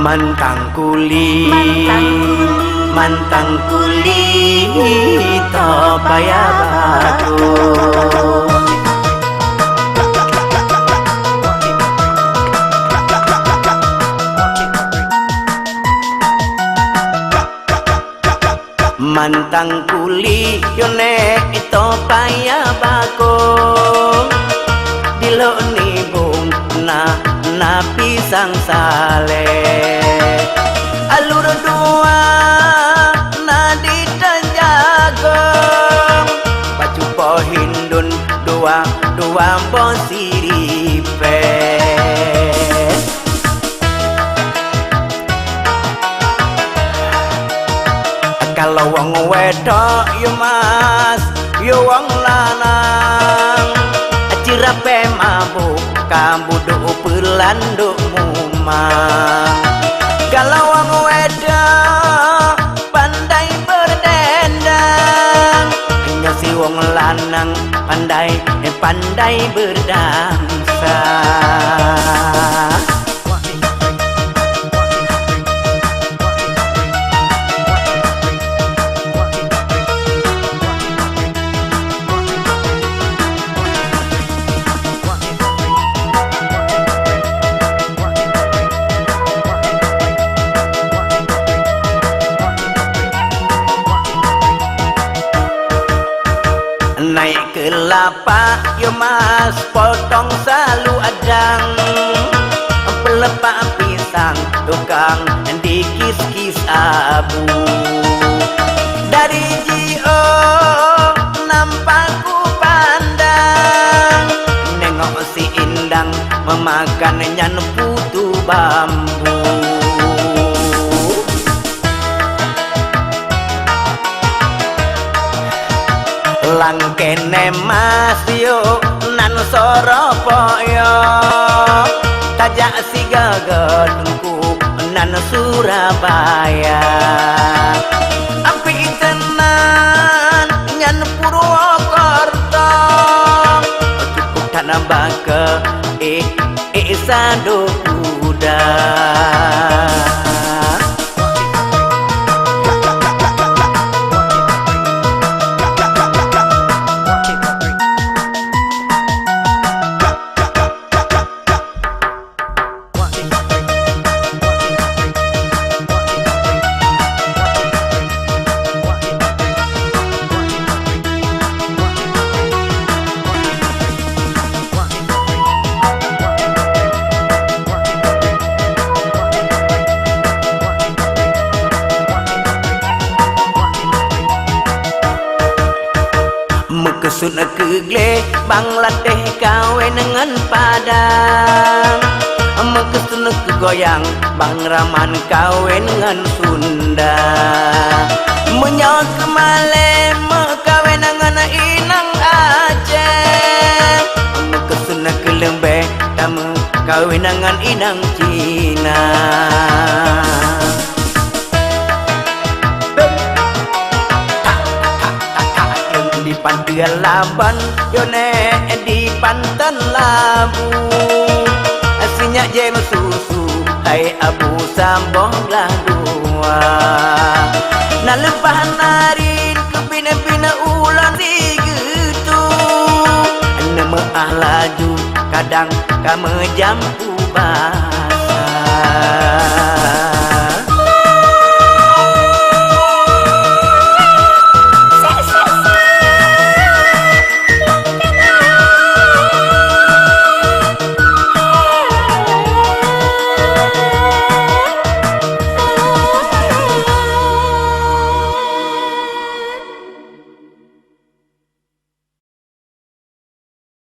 Mantang kuli to payah batu. Mantang kuli yone ito payah bakong dilo ni bung na pisang sale alur dua na di jagong pacu pohindun dua bosiripe. Kalau wong wedok yo mas yo wong lanang cirape mabuk kambudu pelanduk mumang. Kalau wong wedok pandai berdendang hanya si wong lanang pandai berdansa. Naik kelapa yo mas potong selalu adang pelepak pisang tukang dikis-kis abu dari jio nampak ku pandang nengok si indang memakan nyan putu bambu. Langkene mas yo nan soropo yo tajak si gagedungku nan Surabaya ampi tenan nyan Purwokerto cukup tanah bake sado kuda. Kesun kegle Bangladesh kawin dengan Padang kesun kegoyang Bang Raman kawin dengan Sunda menyok kemale kawin dengan Inang Aceh kesun kelembe tamu kawin dengan Inang Cina. Pantian Laban yone di Pantan Labu asinya jem susu hai abu sambong lah dua na lepah narin ke bina-bina ulang di gitu nama laju kadang kamu jampu bah